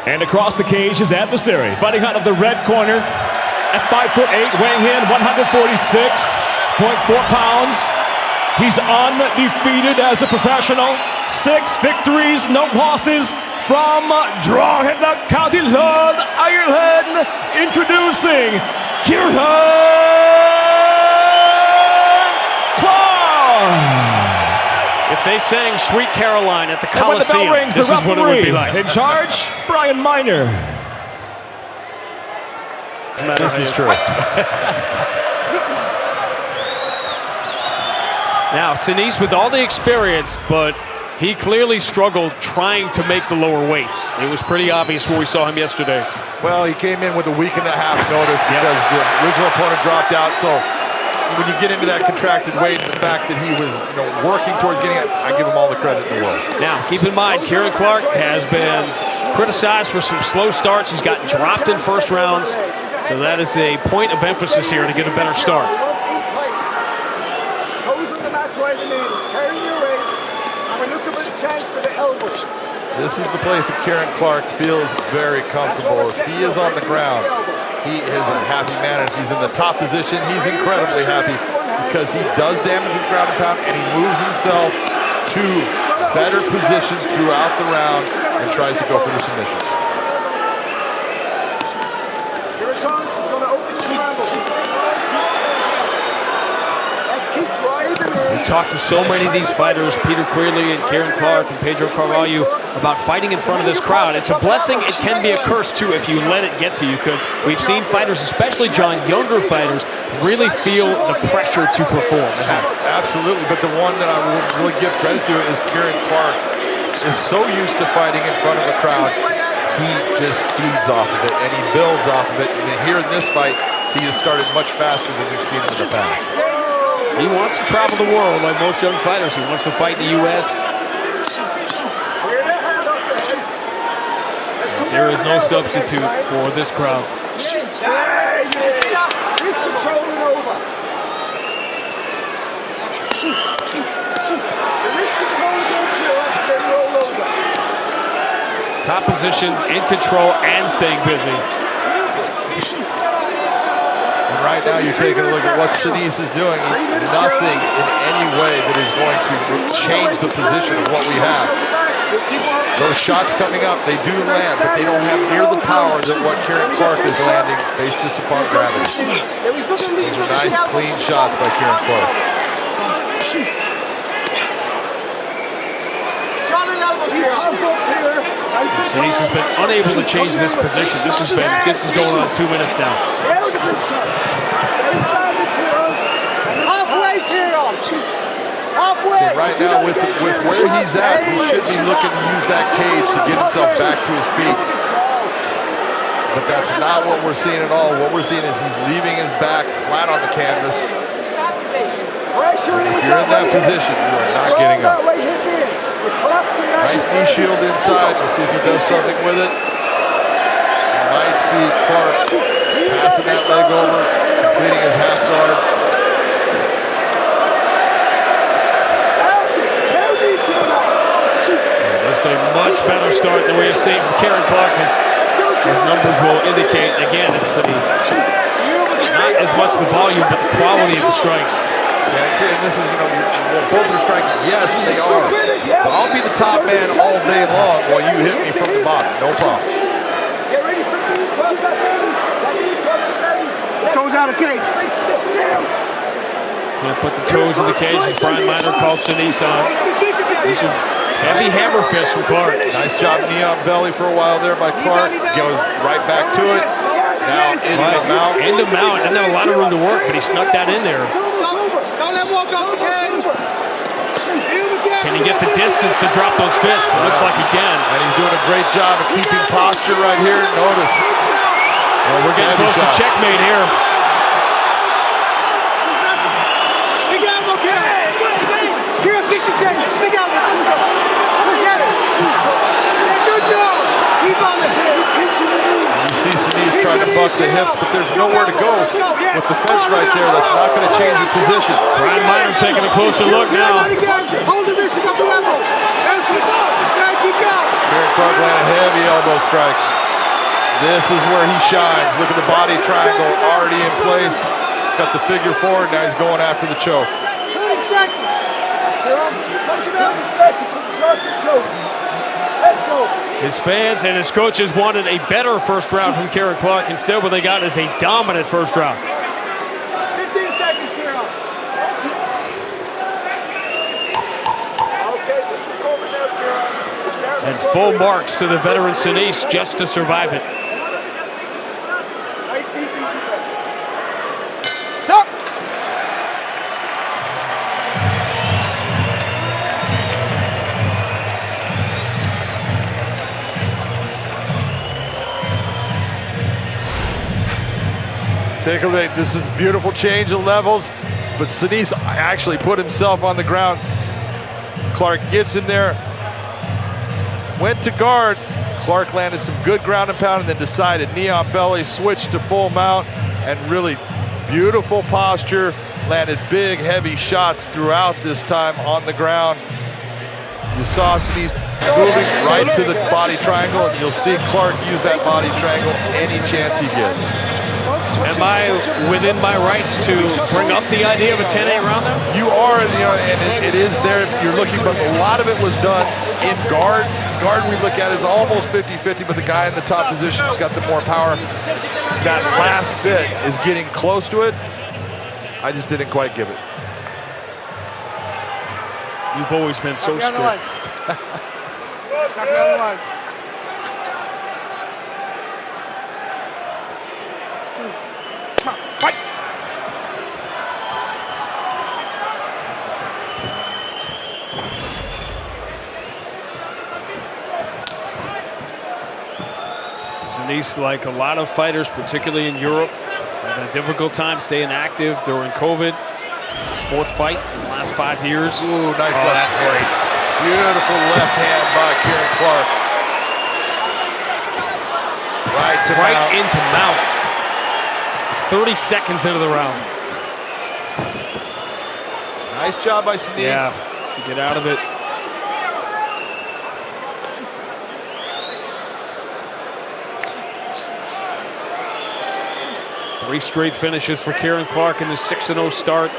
And across the cage, his adversary, fighting out of the red corner at 5'8", weighing in 146.4 pounds. He's undefeated as a professional. 6 victories, no losses from Drogheda County, Lord Ireland. Introducing Ciaran Clarke. If they sang Sweet Caroline at the Coliseum, rings, this is what it would be like. In charge, Brian Miner. This is true. Now, Sinis with all the experience, but he clearly struggled trying to make the lower weight. It was pretty obvious when we saw him yesterday. Well, he came in with a week and a half notice because the original opponent dropped out. So when you get into that contracted weight, the fact that he was working towards getting it, I give him all the credit in the world. Now, keep in mind, Ciaran Clarke has been criticized for some slow starts. He's gotten dropped in first rounds. So that is a point of emphasis here to get a better start. This is the place that Ciaran Clarke feels very comfortable. As he is on the ground, he is a happy man. As he's in the top position, he's incredibly happy because he does damage with ground and pound, and he moves himself to better positions throughout the round and tries to go for the submissions. We talked to so many of these fighters, Peter Queerley and Ciaran Clarke and Pedro Carvalho, about fighting in front of this crowd. It's a blessing. It can be a curse, too, if you let it get to you. Because we've seen fighters, especially John, younger fighters, really feel the pressure to perform. Absolutely, but the one that I would really give credit to is Ciaran Clarke is so used to fighting in front of the crowd. He just feeds off of it, and he builds off of it. And here in this fight, he has started much faster than we've seen him in the past. He wants to travel the world like most young fighters. He wants to fight in the U.S. There is no substitute for this crowd. Top position, in control, and staying busy. And right now you're taking a look at what Sinis is doing. Nothing in any way that is going to change the position of what we have. Those shots coming up, they do land, but they don't have near the power that what Ciaran Clarke is landing based just upon gravity. These are nice, clean shots by Ciaran Clarke. Sinis has been unable to change this position. This is going on 2 minutes now. So right now, with where he's at, he should be looking to use that cage to get himself back to his feet. But that's not what we're seeing at all. What we're seeing is he's leaving his back flat on the canvas. And if you're in that position, you are not getting up. Nice knee shield inside. We'll see if he does something with it. You might see Clarke passing that leg over, completing his half guard. Just a much better start than we have seen from Ciaran Clarke. His numbers will indicate, again, it's not as much the volume, but the quality of the strikes. Yeah, and this is, both are striking. Yes, they are. But I'll be the top man all day long while you hit me from the bottom. No problem. Get ready for me. Cross that belly. That knee across the belly. Toes out of cage. Going to put the toes in the cage as Brian Miner calls Sinis on. These are heavy hammer fists from Clarke. Nice job knee on belly for a while there by Clarke. Goes right back to it. Now into the mount. Into mount. Didn't have a lot of room to work, but he snuck that in there. Don't let him walk off the cage. Can he get the distance to drop those fists? It looks like he can. And he's doing a great job of keeping posture right here. Notice. Well, we're getting close to checkmate here. Big elbow, Ciaran. Here, 60 seconds. Big elbow. Let's go. Get it. Good job. Keep on it. You see Sinis trying to buck the hips, but there's nowhere to go with the fence right there. That's not going to change the position. Brian Miner taking a closer look now. Hold the distance up the level. Keep going. Ciaran Clarke landing heavy elbow strikes. This is where he shines. Look at the body triangle already in place. Got the figure four. Now he's going after the choke. Let's go. His fans and his coaches wanted a better first round from Ciaran Clarke. Instead, what they got is a dominant first round. 15 seconds, Ciaran. Okay, just recover now, Ciaran. And full marks to the veteran Sinis just to survive it. Nice deep, easy defense. Stop. Take a look. This is a beautiful change of levels, but Sinis actually put himself on the ground. Clarke gets him there, went to guard. Clarke landed some good ground and pound and then decided knee on belly, switched to full mount, and really beautiful posture. Landed big, heavy shots throughout this time on the ground. You saw Sinis moving right to the body triangle, and you'll see Clarke use that body triangle any chance he gets. Am I within my rights to bring up the idea of a 10-8 round there? You are, and it is there if you're looking, but a lot of it was done in guard. Guard we look at is almost 50-50, but the guy in the top position has got the more power. That last bit is getting close to it. I just didn't quite give it. You've always been so strict. Sinis, like a lot of fighters, particularly in Europe, having a difficult time staying active during COVID. Fourth fight in the last 5 years. Ooh, nice left. That's great. Beautiful left hand by Ciaran Clarke. Right into mount. 30 seconds into the round. Nice job by Sinis. Yeah, to get out of it. Three straight finishes for Ciaran Clarke in the 6-0 start.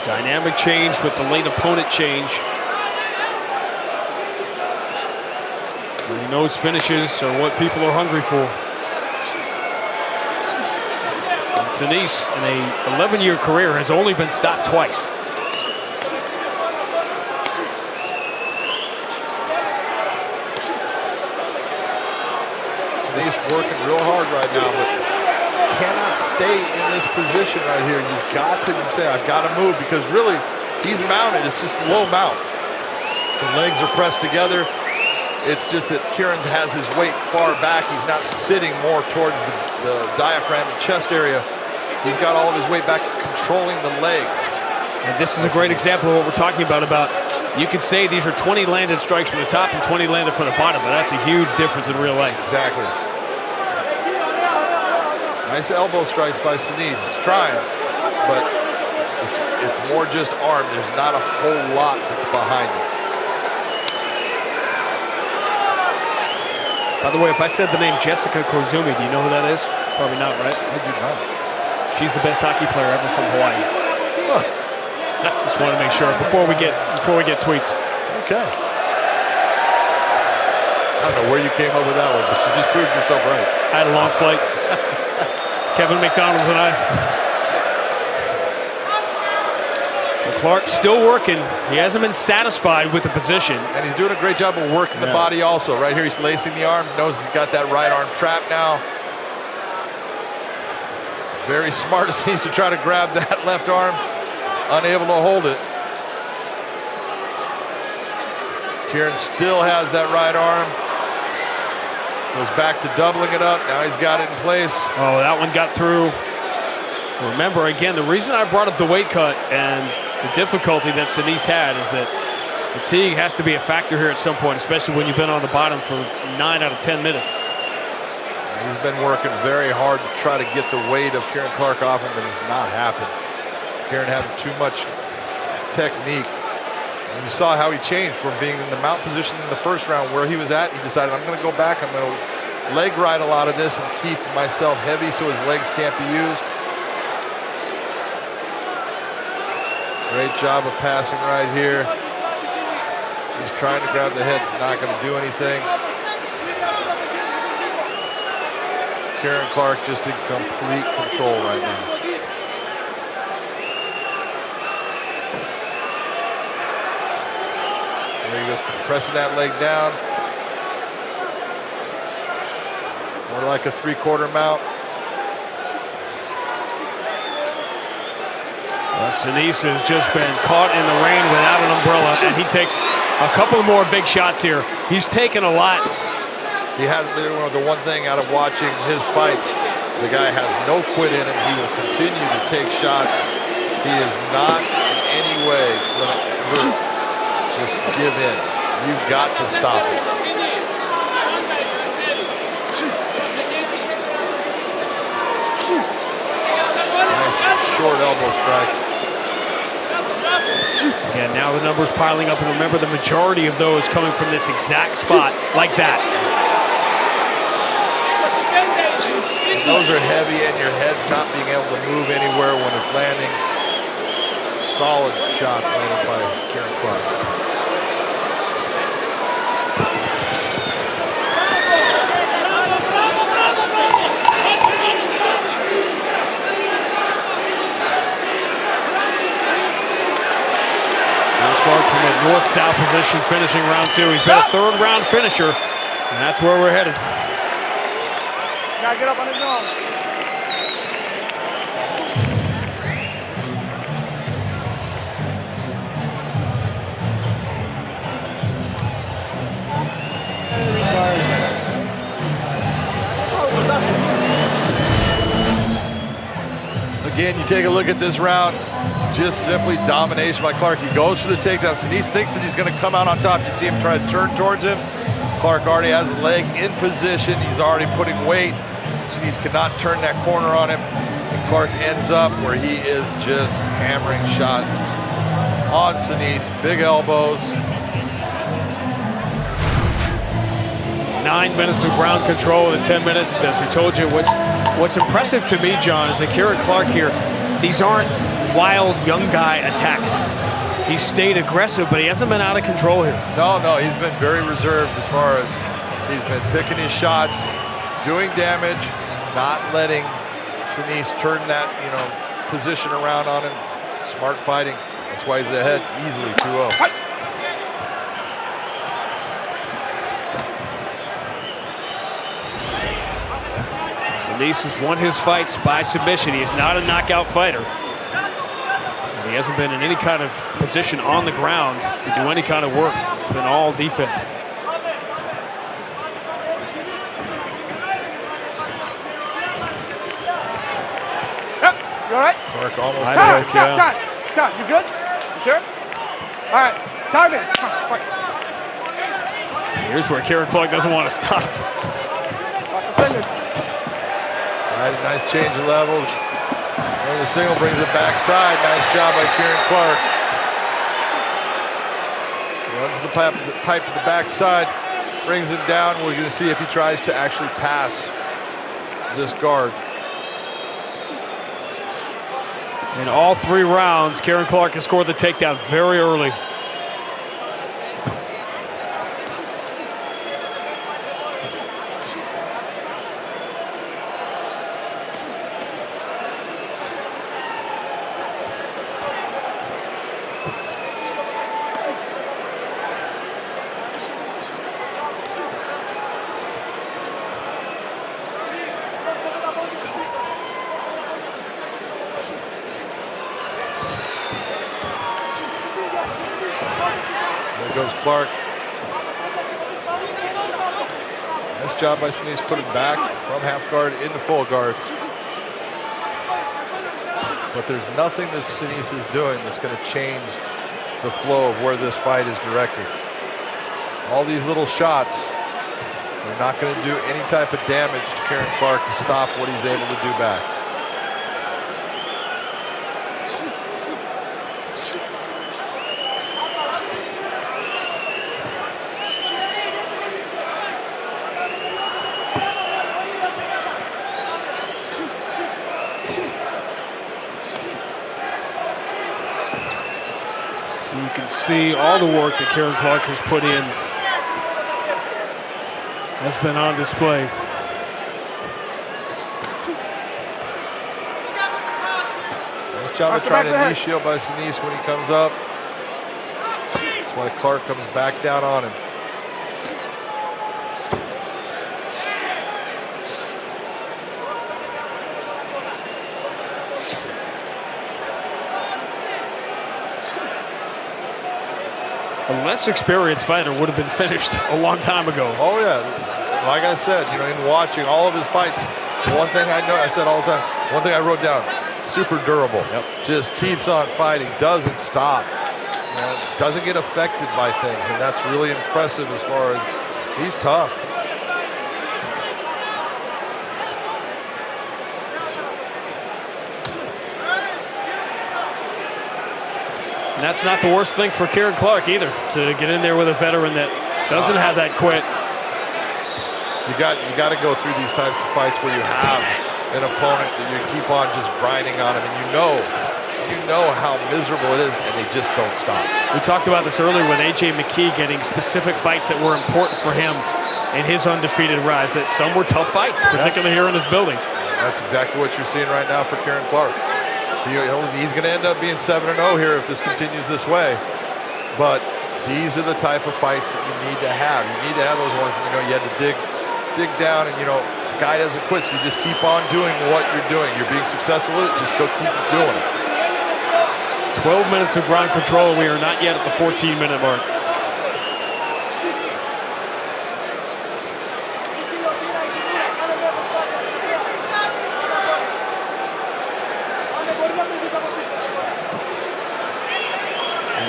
Dynamic change with the late opponent change. And he knows finishes are what people are hungry for. And Sinis, in a 11-year career, has only been stopped twice. Sinis working real hard right now, but cannot stay in this position right here. You've got to say, I've got to move, because really, he's mounted. It's just low mount. The legs are pressed together. It's just that Ciaran has his weight far back. He's not sitting more towards the diaphragm and chest area. He's got all of his weight back, controlling the legs. And this is a great example of what we're talking about you could say these are 20 landed strikes from the top and 20 landed from the bottom, but that's a huge difference in real life. Exactly. Nice elbow strikes by Sinis. He's trying, but it's more just arm. There's not a whole lot that's behind it. By the way, if I said the name Jessica Koizumi, do you know who that is? Probably not, right? I do not. She's the best hockey player ever from Hawaii. Huh. Just want to make sure before we get tweets. Okay. I don't know where you came up with that one, but you just proved yourself right. I had a long flight. Kevin McDonald's and I. But Clarke still working. He hasn't been satisfied with the position. And he's doing a great job of working the body also. Right here, he's lacing the arm. Knows he's got that right arm trapped now. Very smart as he needs to try to grab that left arm. Unable to hold it. Ciaran still has that right arm. Goes back to doubling it up. Now he's got it in place. Oh, that one got through. Remember, again, the reason I brought up the weight cut and the difficulty that Sinis had is that fatigue has to be a factor here at some point, especially when you've been on the bottom for 9 out of 10 minutes. He's been working very hard to try to get the weight of Ciaran Clarke off him, but it's not happened. Ciaran having too much technique. And you saw how he changed from being in the mount position in the first round where he was at. He decided, I'm going to go back. I'm going to leg ride a lot of this and keep myself heavy so his legs can't be used. Great job of passing right here. He's trying to grab the head. It's not going to do anything. Ciaran Clarke just in complete control right now. There you go, pressing that leg down. More like a 3/4 mount. Sinis has just been caught in the rain without an umbrella, and he takes a couple more big shots here. He's taken a lot. He hasn't been the one thing out of watching his fights. The guy has no quit in him. He will continue to take shots. He is not in any way going to just give in. You've got to stop him. Nice short elbow strike. Again, now the numbers piling up, and remember the majority of those coming from this exact spot, like that. Those are heavy, and your head's not being able to move anywhere when it's landing. Solid shots landed by Ciaran Clarke. Clarke from a north-south position finishing round 2. He's been a third-round finisher, and that's where we're headed. Gotta get up on his arm. Again, you take a look at this round, just simply domination by Clarke. He goes for the takedown. Sinis thinks that he's going to come out on top. You see him try to turn towards him. Clarke already has the leg in position. He's already putting weight. Sinis cannot turn that corner on him. And Clarke ends up where he is just hammering shots on Sinis. Big elbows. 9 minutes of ground control in 10 minutes. As we told you, what's impressive to me, John, is that Ciaran Clarke here, these aren't wild young guy attacks. He's stayed aggressive, but he hasn't been out of control here. No, he's been very reserved as far as he's been picking his shots, doing damage, not letting Sinis turn that, position around on him. Smart fighting. That's why he's ahead easily 2-0. Sinis has won his fights by submission. He is not a knockout fighter. He hasn't been in any kind of position on the ground to do any kind of work. It's been all defense. Yep, you all right? Clarke almost Time. You good? You sure? All right, time in. Come on, fight. Here's where Ciaran Clarke doesn't want to stop. Watch your fingers. Nice change of level. The single brings it backside. Nice job by Ciaran Clarke. Runs the pipe to the backside, brings him down. We're going to see if he tries to actually pass this guard. In all 3 rounds, Ciaran Clarke has scored the takedown very early. Goes Clarke. Nice job by Sinis putting back from half guard into full guard. But there's nothing that Sinis is doing that's going to change the flow of where this fight is directed. All these little shots are They're not going to do any type of damage to Ciaran Clarke to stop what he's able to do back. So you can see all the work that Ciaran Clarke has put in has been on display. Nice job of trying to knee shield by Sinis when he comes up. That's why Clarke comes back down on him. A less experienced fighter would have been finished a long time ago. Oh yeah, like I said, you know, in watching all of his fights, one thing I know, I said all the time, one thing I wrote down, super durable. Yep. Just keeps on fighting, doesn't stop, doesn't get affected by things, and that's really impressive as far as he's tough. And that's not the worst thing for Ciaran Clarke either, to get in there with a veteran that doesn't have that quit. You got to go through these types of fights where you have an opponent that you keep on just grinding on him, and you know how miserable it is, and they just don't stop. We talked about this earlier with A.J. McKee getting specific fights that were important for him in his undefeated rise, that some were tough fights, particularly here in this building. That's exactly what you're seeing right now for Ciaran Clarke. He's going to end up being 7-0 here if this continues this way. But these are the type of fights that you need to have. You need to have those ones that, you know, you had to dig down, and, you know, the guy doesn't quit, so you just keep on doing what you're doing. You're being successful with it, just go keep doing it. 12 minutes of ground control. We are not yet at the 14-minute mark.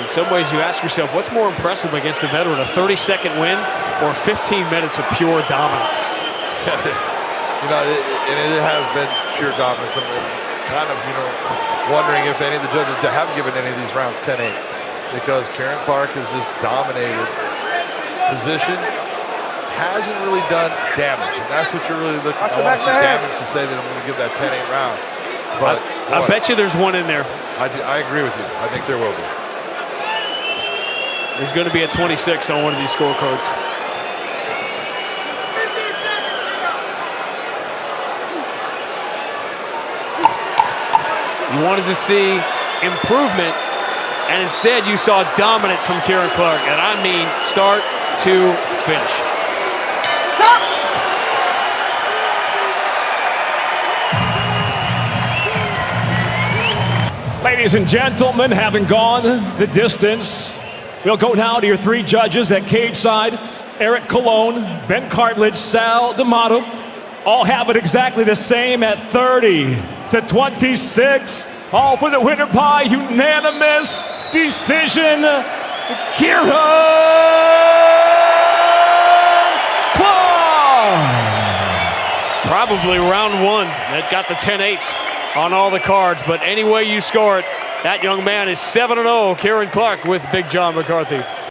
In some ways, you ask yourself, what's more impressive against a veteran, a 30-second win or 15 minutes of pure dominance? You know, it has been pure dominance. I'm kind of, you know, wondering if any of the judges have given any of these rounds 10-8, because Ciaran Clarke has just dominated position, hasn't really done damage, and that's what you're really looking for. I want some damage to say that I'm going to give that 10-8 round. But I bet you there's one in there. I agree with you. I think there will be. There's going to be a 26 on one of these scorecards. You wanted to see improvement, and instead you saw dominance from Ciaran Clarke, and I mean start to finish. Ladies and gentlemen, having gone the distance, we'll go now to your three judges at cage side. Eric Colon, Ben Cartledge, Sal D'Amato, all have it exactly the same at 30-26. All for the winner by unanimous decision, Ciaran Clarke. Probably round one that got the 10-8s on all the cards, but any way you score it, that young man is 7-0. Ciaran Clarke with Big John McCarthy.